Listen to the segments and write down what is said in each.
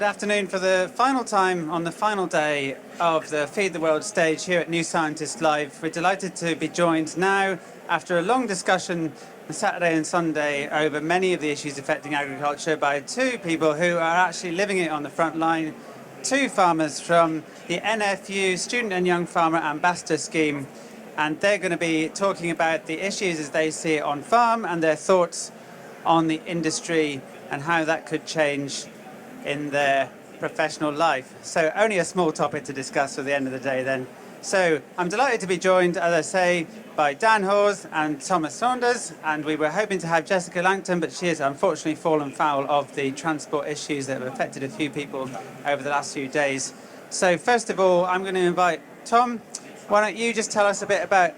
Good afternoon. For the final time on the final day of the Feed the World stage here at New Scientist Live, we're delighted to be joined now after a long discussion on Saturday and Sunday over many of the issues affecting agriculture by two people who are actually living it on the front line, two farmers from the NFU Student and Young Farmer Ambassador Scheme, and they're going to be talking about the issues as they see it on farm and their thoughts on the industry and how that could change in their professional life. So only a small topic to discuss at the end of the day then. So I'm delighted to be joined, as I say, by Dan Hawes and Thomas Saunders, and we were hoping to have Jessica Langton, but she has unfortunately fallen foul of the transport issues that have affected a few people over the last few days. So first of all, I'm going to invite Tom. Why don't you just tell us a bit about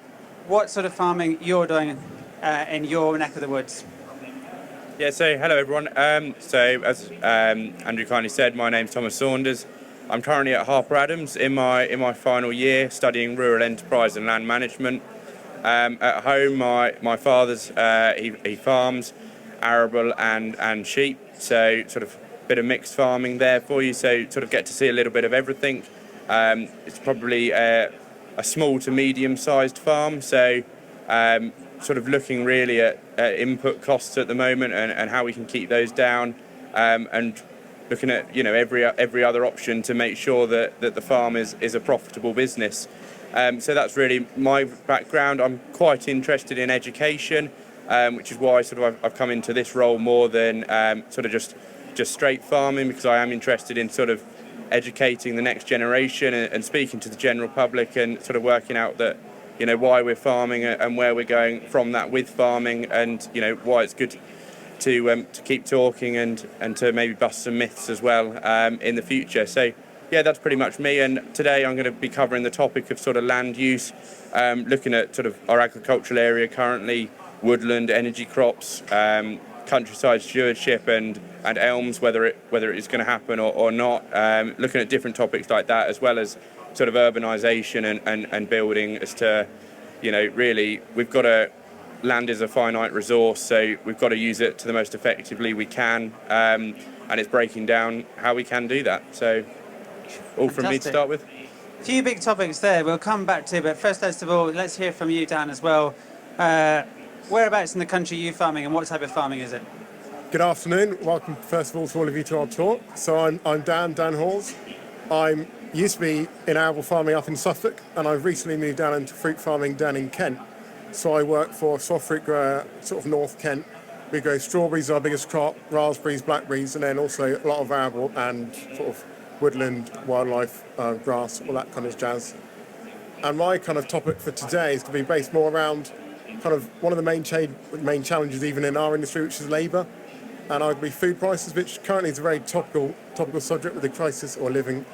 what sort of farming you're doing in your neck of the woods? Yeah, so hello everyone. So as Andrew kindly said, my name's Thomas Saunders. I'm currently at Harper Adams in my final year studying rural enterprise and land management. At home, my father's he farms arable and sheep, so sort of a bit of mixed farming there for you. So sort of get to see a little bit of everything. It's probably a small to medium-sized farm, so sort of looking really at input costs at the moment and how we can keep those down, and looking at every other option to make sure that the farm is a profitable business. So that's really my background. I'm quite interested in education, which is why sort of I've come into this role more than sort of just straight farming, because I am interested in sort of educating the next generation and speaking to the general public and sort of working out that why we're farming and where we're going from that with farming, and why it's good to keep talking and to maybe bust some myths as well in the future. So yeah, that's pretty much me, and today I'm going to be covering the topic of sort of land use, looking at sort of our agricultural area currently, woodland, energy crops, countryside stewardship and elms, whether it is going to happen or not, looking at different topics like that, as well as sort of urbanisation and building, as to, really we've got land is a finite resource, so we've got to use it to the most effectively we can, and it's breaking down how we can do that. So all from me to start with. A few big topics there we'll come back to, but first of all, let's hear from you, Dan, as well. Whereabouts in the country are you farming, and what type of farming is it? Good afternoon. Welcome, first of all, to all of you to our talk. So I'm Dan Hawes. I used to be in arable farming up in Suffolk, and I've recently moved down into fruit farming down in Kent. So I work for a soft fruit grower, sort of North Kent. We grow strawberries, our biggest crop, raspberries, blackberries, and then also a lot of arable and sort of woodland, wildlife, grass, all that kind of jazz. And my kind of topic for today is to be based more around kind of one of the main challenges even in our industry, which is labour, and arguably food prices, which currently is a very topical subject with the crisis of living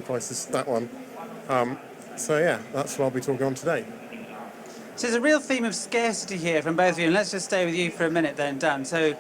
crisis, that one. So yeah, that's what I'll be talking on today. So there's a real theme of scarcity here from both of you, and let's just stay with you for a minute then, Dan. So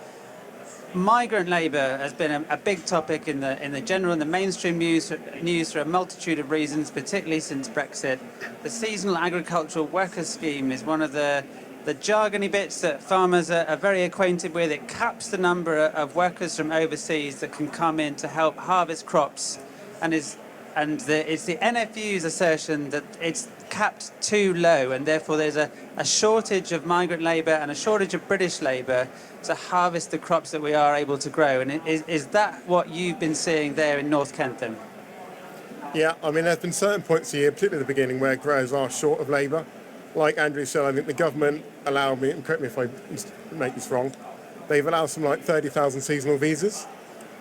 migrant labour has been a big topic in the general and the mainstream news for a multitude of reasons, particularly since Brexit. The seasonal agricultural workers scheme is one of the jargony bits that farmers are very acquainted with. It caps the number of workers from overseas that can come in to help harvest crops, and it's the NFU's assertion that it's capped too low, and therefore there's a shortage of migrant labour and a shortage of British labour to harvest the crops that we are able to grow. And is that what you've been seeing there in North Kent then? Yeah, I mean, there's been certain points a year, particularly at the beginning, where growers are short of labour. Like Andrew said, I think the government allowed me, and correct me if I make this wrong, they've allowed some like 30,000 seasonal visas.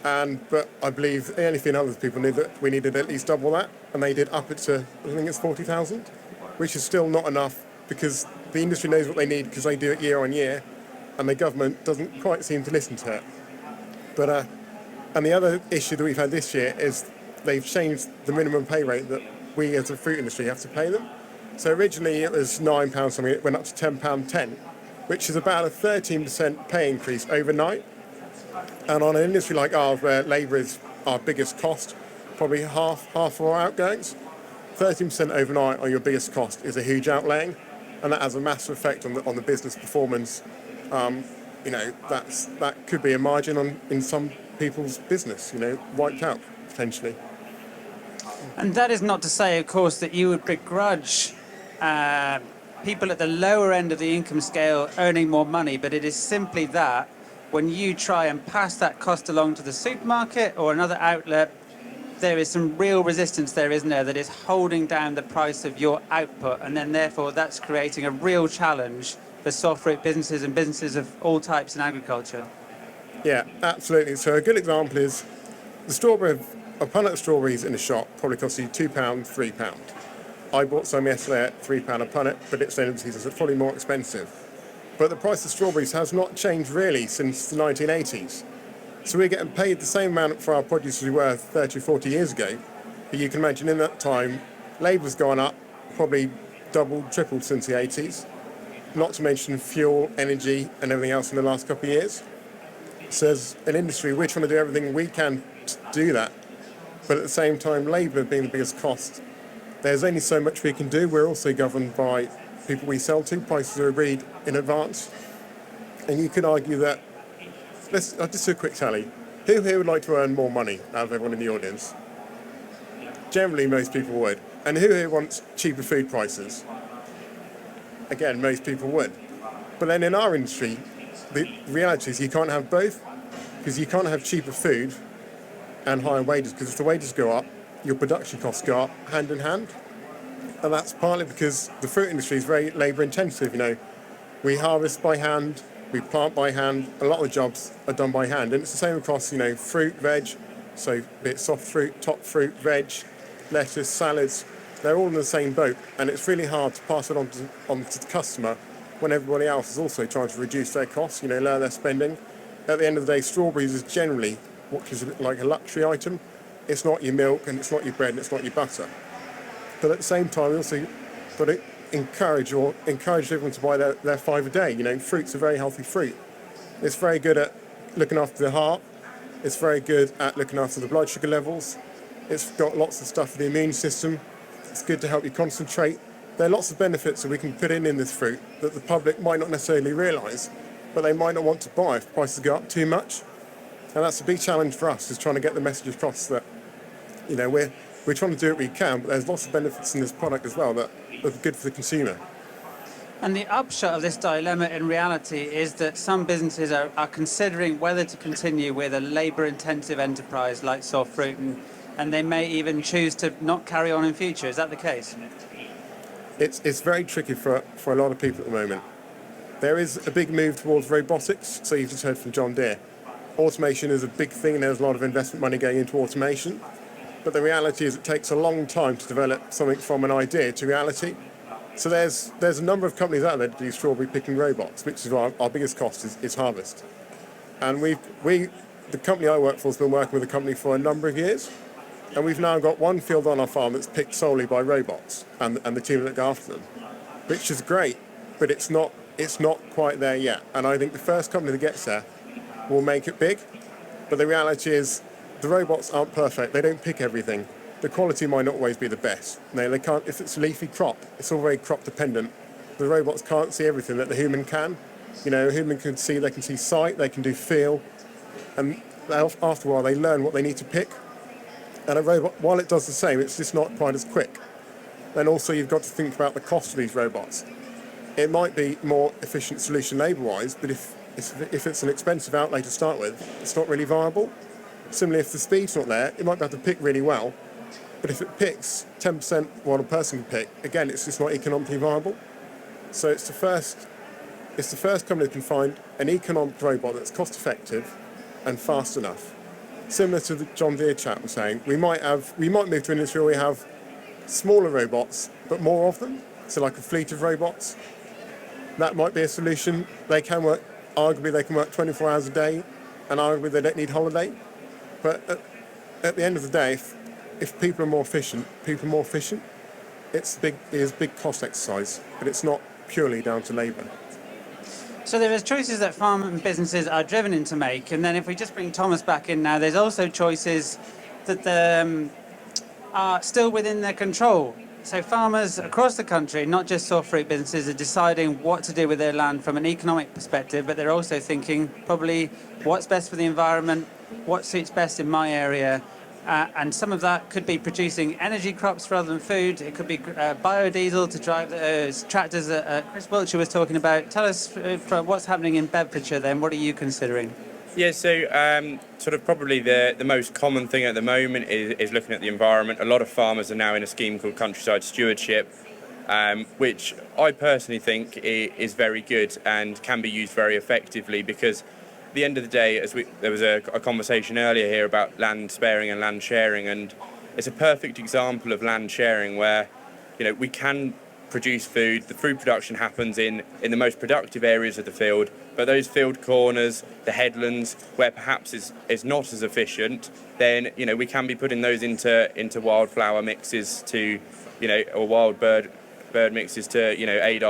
But I believe anything other people knew that we needed at least double that, and they did up it to, I think it's 40,000, which is still not enough, because the industry knows what they need because they do it year on year, and the government doesn't quite seem to listen to it. But and the other issue that we've had this year is they've changed the minimum pay rate that we as a fruit industry have to pay them. So originally it was £9 something, it went up to £10.10, which is about a 13% pay increase overnight. And on an industry like ours, where labour is our biggest cost, probably half of our outgoings, 13% overnight on your biggest cost is a huge outlaying, and that has a massive effect on the business performance. That could be a margin in some people's business, wiped out potentially. And that is not to say, of course, that you would begrudge people at the lower end of the income scale earning more money, but it is simply that when you try and pass that cost along to the supermarket or another outlet, there is some real resistance there, isn't there, that is holding down the price of your output, and then therefore that's creating a real challenge for soft fruit businesses and businesses of all types in agriculture. Yeah, absolutely. So a good example is a punnet of strawberries in a shop probably costs you £2, £3. I bought some yesterday at £3 a punnet, but it's the end of the season, so it's probably more expensive. But the price of strawberries has not changed really since the 1980s. So we're getting paid the same amount for our produce as we were 30 or 40 years ago. But you can imagine in that time, labour's gone up, probably doubled, tripled since the 80s. Not to mention fuel, energy and everything else in the last couple of years. So as an industry, we're trying to do everything we can to do that. But at the same time, labour being the biggest cost, there's only so much we can do. We're also governed by people we sell to. Prices are agreed in advance. And you could argue that, I'll just do a quick tally. Who here would like to earn more money out of everyone in the audience? Generally, most people would. And who here wants cheaper food prices? Again, most people would. But then in our industry, the reality is you can't have both, because you can't have cheaper food and higher wages, because if the wages go up, your production costs go up hand in hand. And that's partly because the fruit industry is very labour intensive. We harvest by hand, we plant by hand, a lot of the jobs are done by hand. And it's the same across, fruit, veg, so be it soft fruit, top fruit, veg, lettuce, salads, they're all in the same boat. And it's really hard to pass it on to the customer when everybody else is also trying to reduce their costs, lower their spending. At the end of the day, strawberries is generally what is like a luxury item. It's not your milk and it's not your bread and it's not your butter. But at the same time, we also got to encourage everyone to buy their 5 a day. Fruit's a very healthy fruit. It's very good at looking after the heart. It's very good at looking after the blood sugar levels. It's got lots of stuff for the immune system. It's good to help you concentrate. There are lots of benefits that we can put in this fruit that the public might not necessarily realise, but they might not want to buy if prices go up too much. And that's a big challenge for us, is trying to get the message across that, we're trying to do what we can, but there's lots of benefits in this product as well that are good for the consumer. And the upshot of this dilemma in reality is that some businesses are considering whether to continue with a labour-intensive enterprise like soft fruit, and they may even choose to not carry on in future. Is that the case? It's very tricky for a lot of people at the moment. There is a big move towards robotics, so you've just heard from John Deere. Automation is a big thing, and there's a lot of investment money going into automation. But the reality is it takes a long time to develop something from an idea to reality. So there's a number of companies out there that do strawberry picking robots, which is why our biggest cost is harvest. And the company I work for has been working with the company for a number of years, and we've now got one field on our farm that's picked solely by robots and the team that look after them, which is great, but it's not quite there yet. And I think the first company that gets there will make it big. But the reality is the robots aren't perfect. They don't pick everything. The quality might not always be the best. They can't. If it's a leafy crop, it's all very crop dependent. The robots can't see everything that the human can. A human can see. They can see sight. They can do feel, and after a while they learn what they need to pick. And a robot, while it does the same, it's just not quite as quick. Then also you've got to think about the cost of these robots. It might be a more efficient solution labour-wise, but if it's an expensive outlay to start with, it's not really viable. Similarly, if the speed's not there, it might be able to pick really well, but if it picks 10% what a person can pick, again, it's just not economically viable. So it's the first company that can find an economic robot that's cost-effective and fast enough. Similar to the John Deere chap was saying, we might move to an industry where we have smaller robots, but more of them. So like a fleet of robots. That might be a solution. Arguably they can work 24 hours a day, and arguably they don't need holiday. But at the end of the day, if people are more efficient, it's a big cost exercise, but it's not purely down to labour. So there is choices that farm and businesses are driven in to make, and then if we just bring Thomas back in now, there's also choices that are still within their control. So farmers across the country, not just soft fruit businesses, are deciding what to do with their land from an economic perspective, but they're also thinking probably what's best for the environment, what suits best in my area. And some of that could be producing energy crops rather than food. It could be biodiesel to drive those tractors that Chris Wiltshire was talking about. Tell us from what's happening in Bedfordshire then. What are you considering? Yeah, so sort of probably the most common thing at the moment is looking at the environment. A lot of farmers are now in a scheme called Countryside Stewardship, which I personally think is very good and can be used very effectively, because at the end of the day, there was a conversation earlier here about land sparing and land sharing, and it's a perfect example of land sharing where, we can produce food. The food production happens in the most productive areas of the field, but those field corners, the headlands, where perhaps is not as efficient, then we can be putting those into wildflower mixes to, or wild bird mixes to aid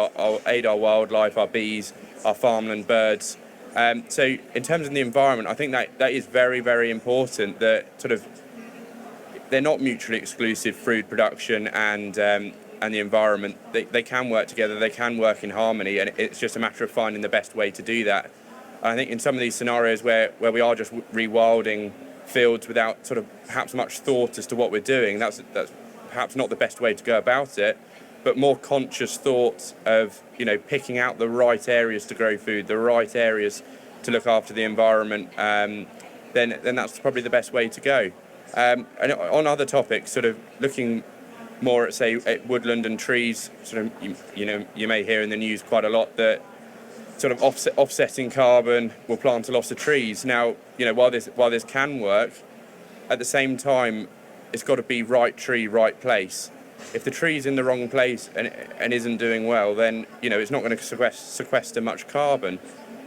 our wildlife, our bees, our farmland birds. So in terms of the environment, I think that is very, very important, that sort of they're not mutually exclusive, food production and the environment. They can work together, they can work in harmony, and it's just a matter of finding the best way to do that. And I think in some of these scenarios where we are just rewilding fields without sort of perhaps much thought as to what we're doing, that's perhaps not the best way to go about it, but more conscious thoughts of picking out the right areas to grow food, the right areas to look after the environment, then that's probably the best way to go. And on other topics, sort of looking more at, say, at woodland and trees, sort of you may hear in the news quite a lot that sort of offsetting carbon will plant a lot of trees. Now, while this can work, at the same time, it's got to be right tree, right place. If the tree's in the wrong place and isn't doing well, then it's not going to sequester much carbon.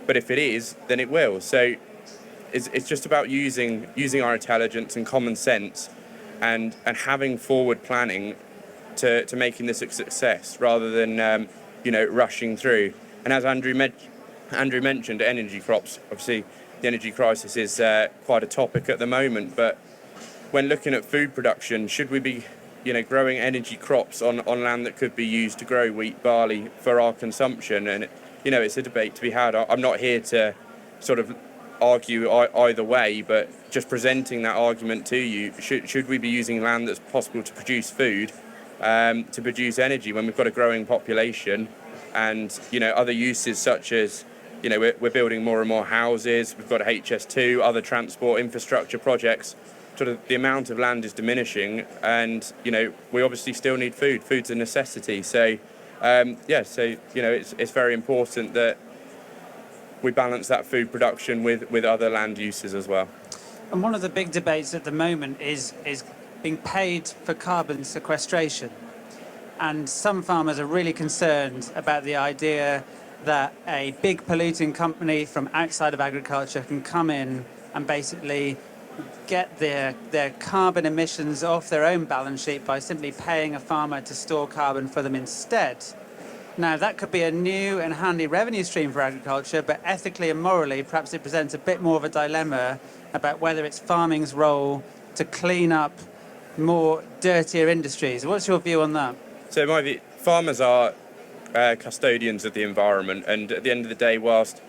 But if it is, then it will. So it's just about using our intelligence and common sense, and having forward planning to making this a success, rather than rushing through. And as Andrew mentioned, energy crops. Obviously, the energy crisis is quite a topic at the moment. But when looking at food production, should we be growing energy crops on land that could be used to grow wheat, barley for our consumption? And it's a debate to be had. I'm not here to sort of argue either way, but just presenting that argument to you. Should we be using land that's possible to produce food, to produce energy, when we've got a growing population, and other uses such as we're building more and more houses, we've got HS2, other transport infrastructure projects. Sort of the amount of land is diminishing, and we obviously still need food. Food's a necessity. So it's very important that we balance that food production with other land uses as well. And one of the big debates at the moment is being paid for carbon sequestration. And some farmers are really concerned about the idea that a big polluting company from outside of agriculture can come in and basically get their carbon emissions off their own balance sheet by simply paying a farmer to store carbon for them instead. Now, that could be a new and handy revenue stream for agriculture, but ethically and morally, perhaps it presents a bit more of a dilemma about whether it's farming's role to clean up more dirtier industries. What's your view on that? So my view, farmers are custodians of the environment, and at the end of the day, whilst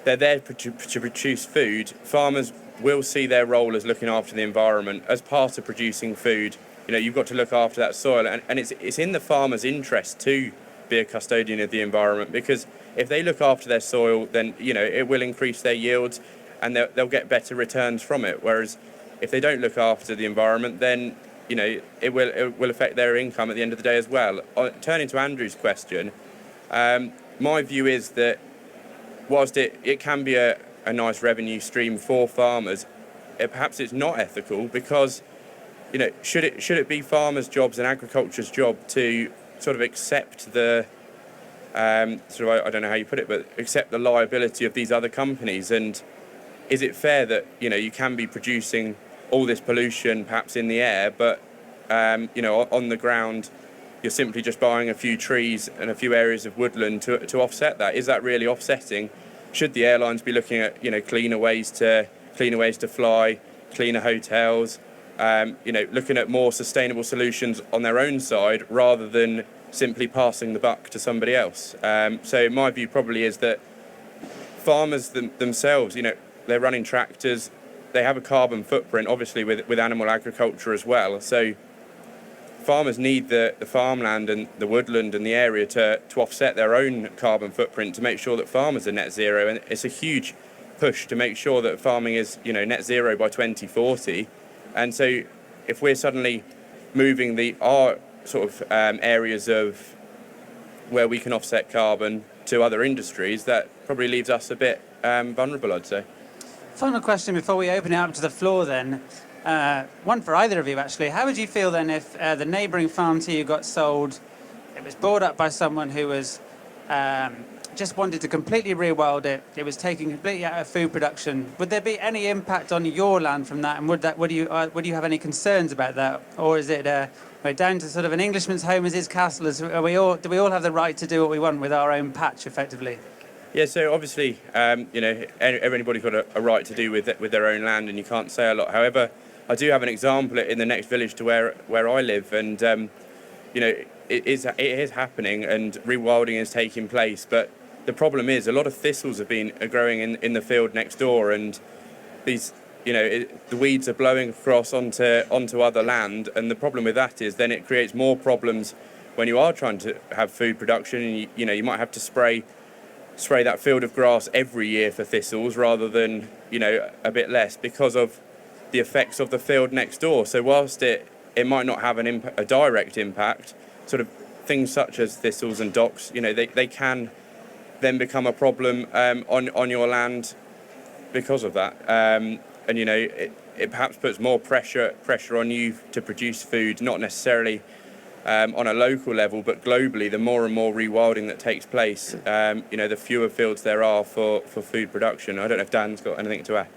they're there to produce food, farmers will see their role as looking after the environment as part of producing food. You've got to look after that soil, and it's in the farmer's interest to be a custodian of the environment, because if they look after their soil, then it will increase their yields, and they'll get better returns from it. Whereas if they don't look after the environment, then it will affect their income at the end of the day as well. Turning to Andrew's question, my view is that whilst it can be a nice revenue stream for farmers, perhaps it's not ethical, because should it be farmers' jobs and agriculture's job to sort of accept the I don't know how you put it, but accept the liability of these other companies? And is it fair that you can be producing all this pollution perhaps in the air, but on the ground you're simply just buying a few trees and a few areas of woodland to offset that? Is that really offsetting? Should the airlines be looking at cleaner ways to fly, cleaner hotels, looking at more sustainable solutions on their own side rather than simply passing the buck to somebody else? So my view probably is that farmers themselves, they're running tractors, they have a carbon footprint, obviously with animal agriculture as well. So farmers need the farmland and the woodland and the area to offset their own carbon footprint, to make sure that farmers are net zero. And it's a huge push to make sure that farming is, net zero by 2040. And so if we're suddenly moving our sort of areas of where we can offset carbon to other industries, that probably leaves us a bit vulnerable, I'd say. Final question before we open it up to the floor then. One for either of you, actually. How would you feel then if the neighbouring farm to you got sold, it was bought up by someone who was just wanted to completely rewild it, it was taken completely out of food production? Would there be any impact on your land from that, and would you have any concerns about that? Or is it we're down to sort of an Englishman's home is his castle? Do we all have the right to do what we want with our own patch, effectively? Yeah, so obviously, everybody's got a right to do with their own land, and you can't say a lot. However, I do have an example in the next village to where I live, and it is happening, and rewilding is taking place. But the problem is, a lot of thistles are growing in the field next door, and these, the weeds are blowing across onto other land. And the problem with that is, then it creates more problems when you are trying to have food production, and you might have to spray that field of grass every year for thistles rather than a bit less, because of the effects of the field next door. So whilst it might not have a direct impact, sort of things such as thistles and docks, they can then become a problem on your land because of that. And it perhaps puts more pressure on you to produce food, not necessarily on a local level, but globally. The more and more rewilding that takes place, the fewer fields there are for food production. I don't know if Dan's got anything to add.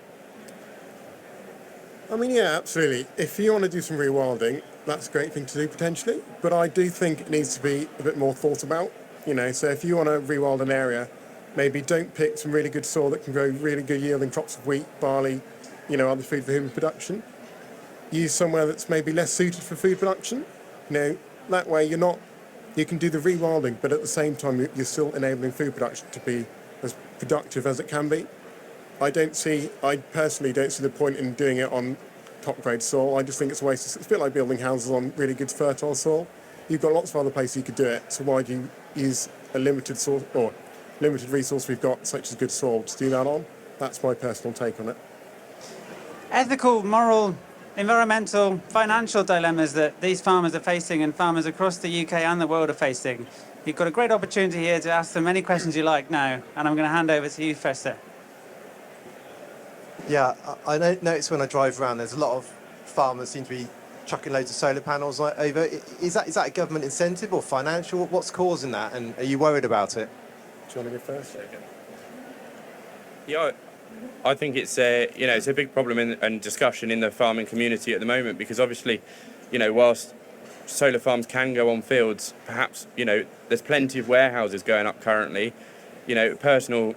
I mean, yeah, absolutely. If you want to do some rewilding, that's a great thing to do potentially, but I do think it needs to be a bit more thought about. So if you want to rewild an area, maybe don't pick some really good soil that can grow really good yielding crops of wheat, barley, other food for human production. Use somewhere that's maybe less suited for food production. That way you can do the rewilding, but at the same time you're still enabling food production to be as productive as it can be. I personally don't see the point in doing it on top grade soil. I just think it's a waste. It's a bit like building houses on really good fertile soil. You've got lots of other places you could do it, so why do you use a limited source or limited resource we've got, such as good soil, to do that on? That's my personal take on it. Ethical, moral, environmental, financial dilemmas that these farmers are facing, and farmers across the UK and the world are facing. You've got a great opportunity here to ask them any questions you like now, and I'm going to hand over to you first, sir. Yeah, I notice when I drive around, there's a lot of farmers seem to be chucking loads of solar panels over. Is that a government incentive or financial? What's causing that, and are you worried about it? Do you want to go first? Yeah, I think it's a big problem and discussion in the farming community at the moment, because obviously, whilst solar farms can go on fields, perhaps there's plenty of warehouses going up currently, personal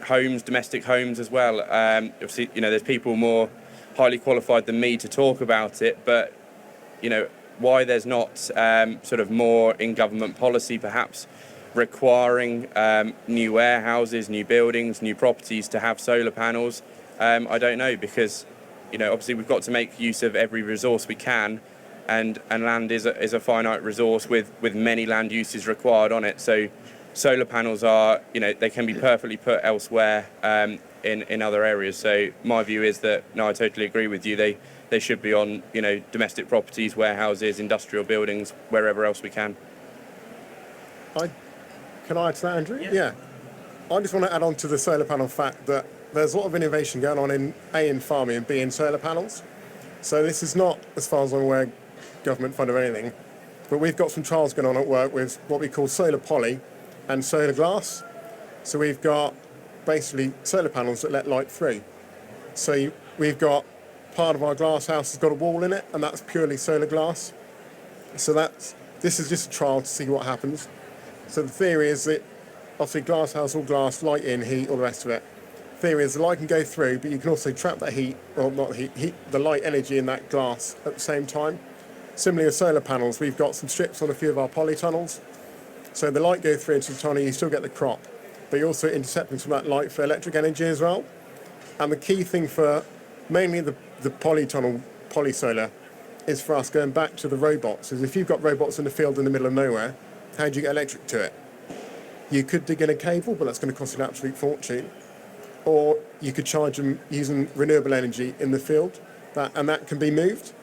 homes, domestic homes as well. Obviously, there's people more highly qualified than me to talk about it, but why there's not sort of more in government policy perhaps requiring new warehouses, new buildings, new properties to have solar panels, I don't know, because obviously we've got to make use of every resource we can, and land is a finite resource with many land uses required on it. So solar panels are, they can be perfectly put elsewhere in other areas. So my view is that, no, I totally agree with you. They should be on, domestic properties, warehouses, industrial buildings, wherever else we can. Can I add to that, Andrew? Yeah. I just want to add on to the solar panel fact that there's a lot of innovation going on in farming and B in solar panels. So this is not, as far as I'm aware, government fund or anything, but we've got some trials going on at work with what we call solar poly and solar glass. So we've got basically solar panels that let light through. So we've got part of our glass house has got a wall in it, and that's purely solar glass. So this is just a trial to see what happens. So the theory is that obviously glass house, all glass, light in, heat, all the rest of it. The theory is the light can go through, but you can also trap that heat, well not heat, the light energy in that glass at the same time. Similarly with solar panels, we've got some strips on a few of our polytunnels. So the light goes through into the tunnel, you still get the crop, but you're also intercepting some of that light for electric energy as well. And the key thing for Mainly the polytunnel, polysolar, is for us going back to the robots. Is if you've got robots in the field in the middle of nowhere, how do you get electric to it? You could dig in a cable, but that's going to cost you an absolute fortune. Or you could charge them using renewable energy in the field, and that can be moved.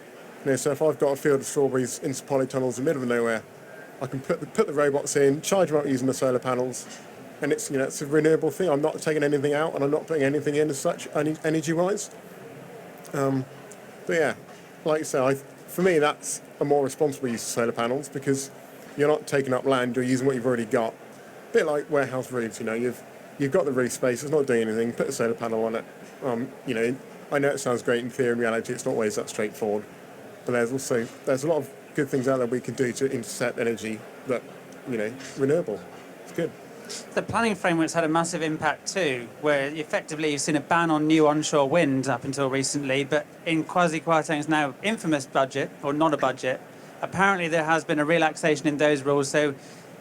So if I've got a field of strawberries into polytunnels in the middle of nowhere, I can put the robots in, charge them up using the solar panels, and it's it's a renewable thing. I'm not taking anything out, and I'm not putting anything in as such, energy-wise. But yeah, like you say, for me that's a more responsible use of solar panels because you're not taking up land, you're using what you've already got. A bit like warehouse roofs, you've got the roof space, it's not doing anything, put a solar panel on it. I know it sounds great in theory, in reality it's not always that straightforward. But there's a lot of good things out there we can do to intercept energy that, renewable. It's good. The planning framework's had a massive impact too, where effectively you've seen a ban on new onshore wind up until recently, but in Kwasi Kwarteng's now infamous budget, or not a budget, apparently there has been a relaxation in those rules, so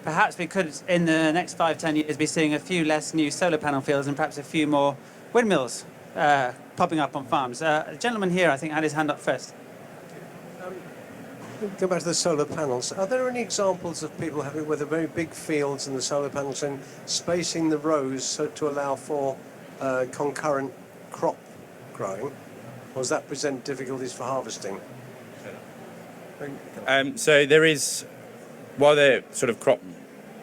perhaps we could, in the next 5-10 years, be seeing a few less new solar panel fields and perhaps a few more windmills popping up on farms. A gentleman here, I think, had his hand up first. Go back to the solar panels. Are there any examples of people having with very big fields and the solar panels and spacing the rows to allow for concurrent crop growing? Or does that present difficulties for harvesting? So there is, while the sort of crop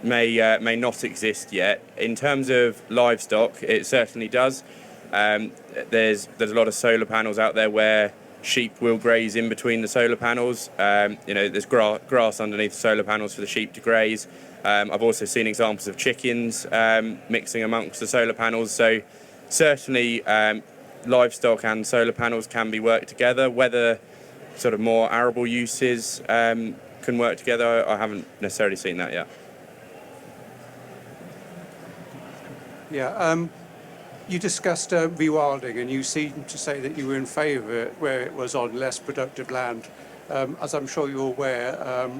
may not exist yet, in terms of livestock, it certainly does. There's a lot of solar panels out there where sheep will graze in between the solar panels. There's grass underneath the solar panels for the sheep to graze. I've also seen examples of chickens mixing amongst the solar panels. So certainly livestock and solar panels can be worked together. Whether sort of more arable uses can work together, I haven't necessarily seen that yet. Yeah. You discussed rewilding, and you seemed to say that you were in favour where it was on less productive land. As I'm sure you're aware,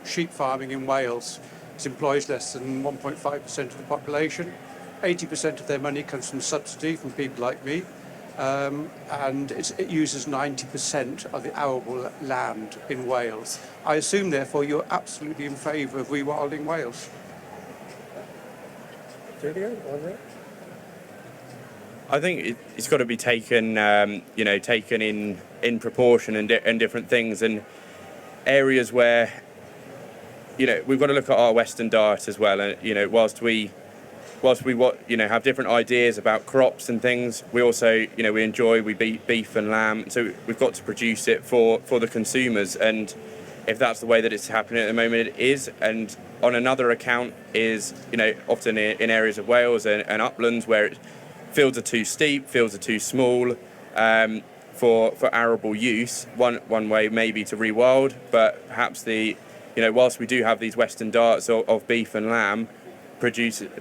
sheep farming in Wales employs less than 1.5% of the population. 80% of their money comes from subsidy from people like me, and it uses 90% of the arable land in Wales. I assume, therefore, you're absolutely in favour of rewilding Wales. I think it's got to be taken, taken in proportion and different things, and areas where, we've got to look at our Western diet as well. And whilst we have different ideas about crops and things, we also we beat beef and lamb, so we've got to produce it for the consumers. And if that's the way that it's happening at the moment, it is. And on another account is often in areas of Wales and uplands where fields are too steep, fields are too small for arable use. One way may be to rewild, but perhaps whilst we do have these Western diets of beef and lamb, producing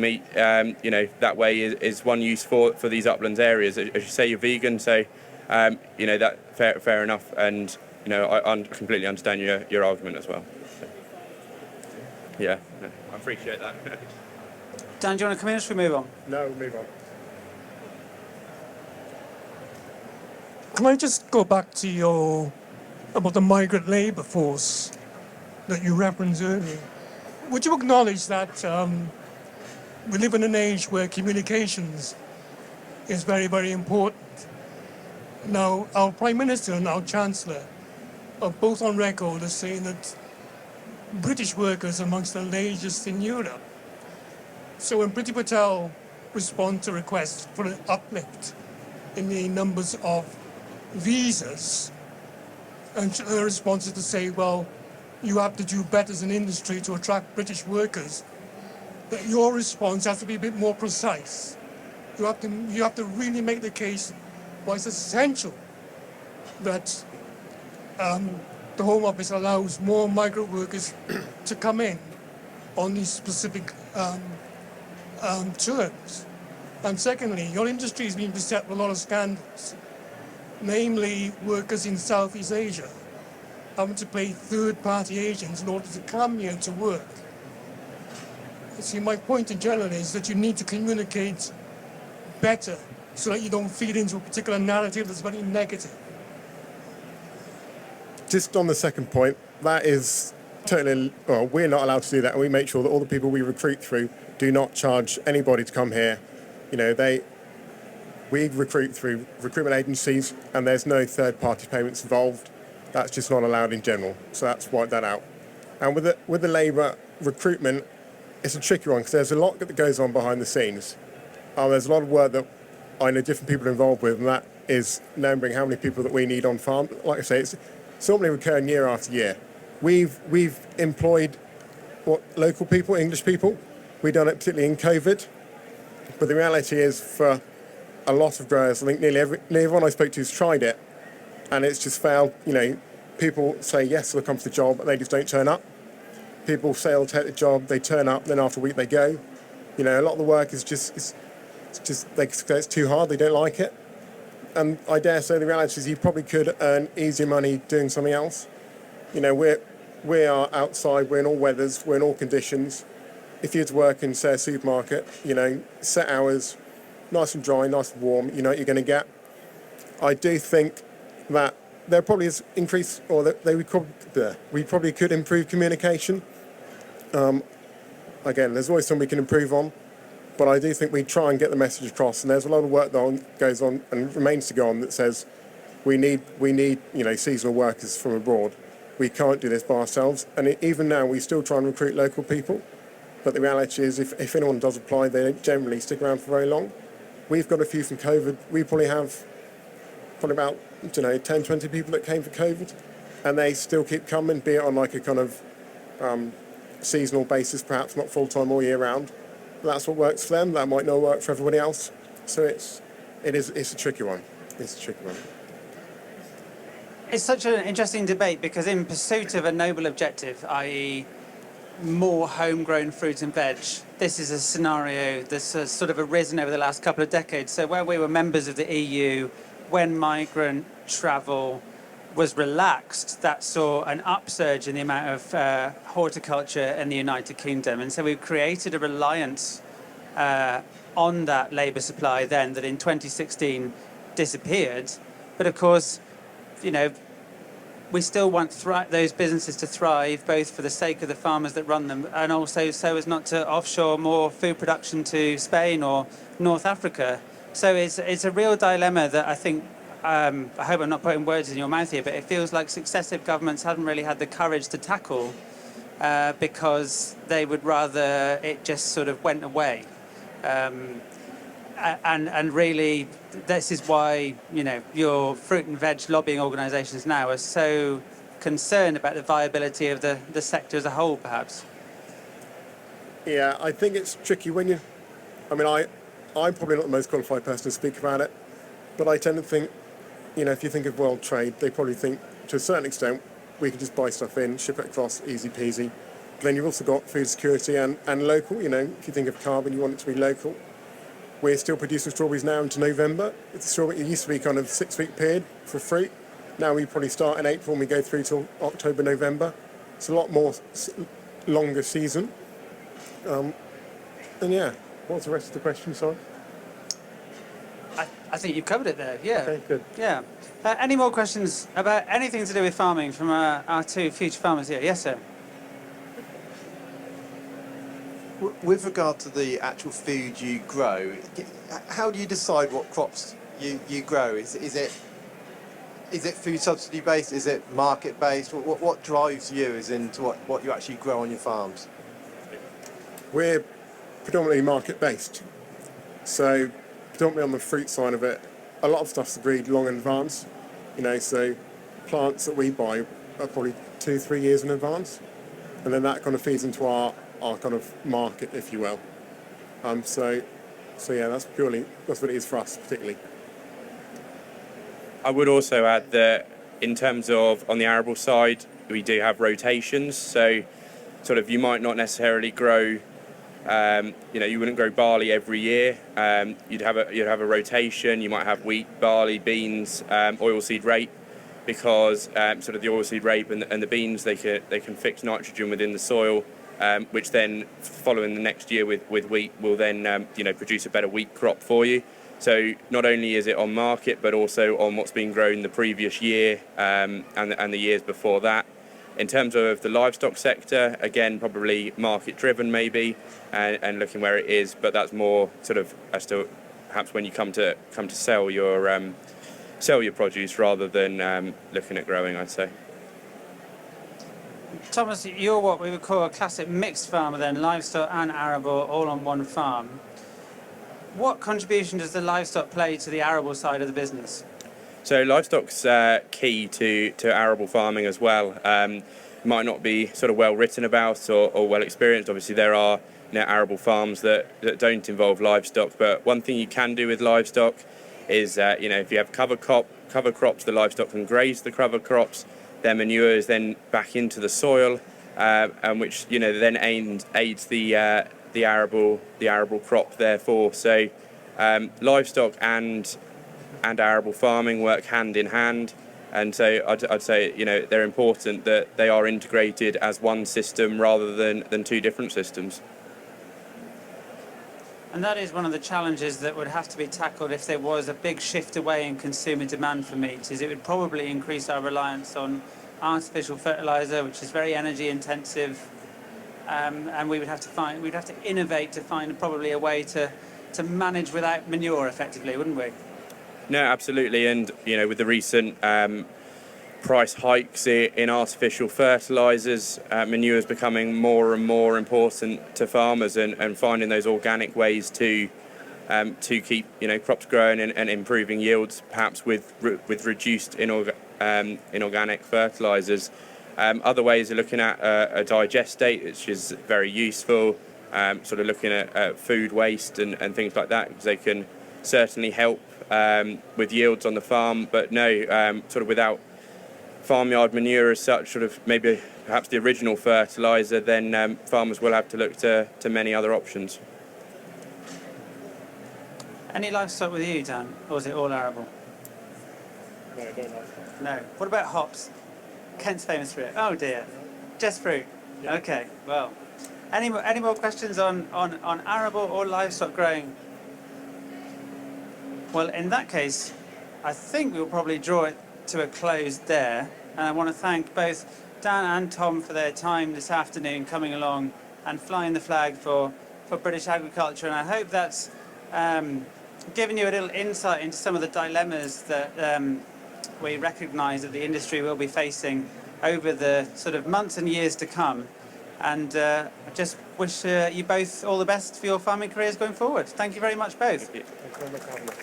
meat, that way is one use for these uplands areas. As you say, you're vegan, so that fair enough, and I completely understand your argument as well. So, yeah, I appreciate that. Dan, do you want to come in as we move on? No, move on. Can I just go back to about the migrant labour force that you referenced earlier? Would you acknowledge that we live in an age where communications is very, very important? Now, our Prime Minister and our Chancellor are both on record as saying that British workers are amongst the laziest in Europe. So when Priti Patel responded to requests for an uplift in the numbers of visas, and her response is to say, well, you have to do better as an industry to attract British workers, that your response has to be a bit more precise. You have to really make the case why it's essential that the Home Office allows more migrant workers to come in on these specific terms. And secondly, your industry has been beset with a lot of scandals, namely workers in Southeast Asia having to pay third-party agents in order to come here to work. See, my point in general is that you need to communicate better so that you don't feed into a particular narrative that's very negative? Just on the second point, that is totally, well, we're not allowed to do that, and we make sure that all the people we recruit through do not charge anybody to come here. You know, we recruit through recruitment agencies, and there's no third-party payments involved. That's just not allowed in general, so that's wiped that out. And with the labour recruitment, it's a tricky one because there's a lot that goes on behind the scenes. There's a lot of work that I know different people are involved with, and that is numbering how many people that we need on farm. Like I say, it's normally recurring year after year. We've employed local people, English people. We've done it particularly in COVID, but the reality is for a lot of growers, I think nearly everyone I spoke to has tried it, and it's just failed. You know, people say yes, they'll come to the job, but they just don't turn up. People say they'll take the job, they turn up, then after a week they go. You know, a lot of the work is just they say it's too hard, they don't like it. And I dare say the reality is you probably could earn easier money doing something else. You know, we are outside, we're in all weathers, we're in all conditions. If you had to work in, say, a supermarket, you know, set hours, nice and dry, nice and warm, you know what you're going to get. I do think that there probably is increase, or that we probably could improve communication. Again, there's always something we can improve on, but I do think we try and get the message across. And there's a lot of work that goes on and remains to go on that says we need you know, seasonal workers from abroad. We can't do this by ourselves. And even now, we still try and recruit local people. But the reality is, if anyone does apply, they don't generally stick around for very long. We've got a few from COVID. We probably have about, I don't know, 10, 20 people that came for COVID, and they still keep coming, be it on like a kind of seasonal basis, perhaps not full-time all year round. That's what works for them. That might not work for everybody else. So it's a tricky one. It's a tricky one. It's such an interesting debate because in pursuit of a noble objective, i.e. more homegrown fruit and veg, this is a scenario that's sort of arisen over the last couple of decades. So where we were members of the EU, when migrant travel was relaxed, that saw an upsurge in the amount of horticulture in the United Kingdom. And so we've created a reliance on that labour supply then that in 2016 disappeared. But of course, you know, we still want those businesses to thrive, both for the sake of the farmers that run them and also so as not to offshore more food production to Spain or North Africa. So it's a real dilemma that I think, I hope I'm not putting words in your mouth here, but it feels like successive governments haven't really had the courage to tackle because they would rather it just sort of went away. And really, this is why, you know, your fruit and veg lobbying organisations now are so concerned about the viability of the sector as a whole, perhaps. Yeah, I think it's tricky when I'm probably not the most qualified person to speak about it, but I tend to think, you know, if you think of world trade, they probably think, to a certain extent, we can just buy stuff in, ship it across, easy peasy. But then you've also got food security and local, you know, if you think of carbon, you want it to be local. We're still producing strawberries now into November. It used to be kind of 6-week period for fruit. Now we probably start in April and we go through till October, November. It's a lot more longer season. And yeah, what's the rest of the question, sorry? I think you've covered it there, yeah. Okay, good. Yeah. Any more questions about anything to do with farming from our two future farmers here? Yes, sir. With regard to the actual food you grow, how do you decide what crops you grow? Is it food subsidy based? Is it market based? What drives you as into what you actually grow on your farms? We're predominantly market based. So predominantly on the fruit side of it, a lot of stuff's agreed long in advance. You know, so plants that we buy are probably 2-3 years in advance. And then that kind of feeds into our kind of market, if you will. So yeah, that's what it is for us particularly. I would also add that in terms of on the arable side, we do have rotations. So sort of you might not necessarily grow, you wouldn't grow barley every year. You'd have a rotation. You might have wheat, barley, beans, oilseed rape, because sort of the oilseed rape and the beans they can fix nitrogen within the soil. Which then, following the next year with wheat, will then produce a better wheat crop for you. So not only is it on market, but also on what's been grown the previous year and the years before that. In terms of the livestock sector, again, probably market driven maybe, and looking where it is, but that's more sort of as to perhaps when you come to sell your produce rather than looking at growing, I'd say. Thomas, you're what we would call a classic mixed farmer then, livestock and arable all on one farm. What contribution does the livestock play to the arable side of the business? So livestock's key to arable farming as well. Might not be sort of well written about or well experienced. Obviously there are arable farms that don't involve livestock, but one thing you can do with livestock is if you have cover crops, the livestock can graze the cover crops. Their manure is then back into the soil, and which then aids the arable crop. Therefore, so livestock and arable farming work hand in hand, and so I'd say they're important that they are integrated as one system rather than two different systems. And that is one of the challenges that would have to be tackled if there was a big shift away in consumer demand for meat, is it would probably increase our reliance on artificial fertilizer, which is very energy intensive, and we'd have to innovate to find probably a way to manage without manure effectively, wouldn't we? No, absolutely, and with the recent price hikes in artificial fertilizers, manure is becoming more and more important to farmers, and finding those organic ways to keep crops growing and improving yields, perhaps with reduced inorganic fertilizers. Other ways are looking at a digestate, which is very useful. Sort of looking at food waste and things like that, because they can certainly help with yields on the farm. But no, sort of without farmyard manure as such, sort of maybe perhaps the original fertilizer, then farmers will have to look to many other options. Any livestock with you, Dan, or is it all arable? No, I don't like. No. What about hops? Kent's famous for it. Oh dear, just fruit. Yeah. Okay, well, any more questions on arable or livestock growing? Well, in that case, I think we'll probably draw it to a close there. And I want to thank both Dan and Tom for their time this afternoon coming along and flying the flag for British agriculture. And I hope that's given you a little insight into some of the dilemmas that we recognise that the industry will be facing over the sort of months and years to come. And I just wish you both all the best for your farming careers going forward. Thank you very much, both. Thank you. Thank you very much for having us.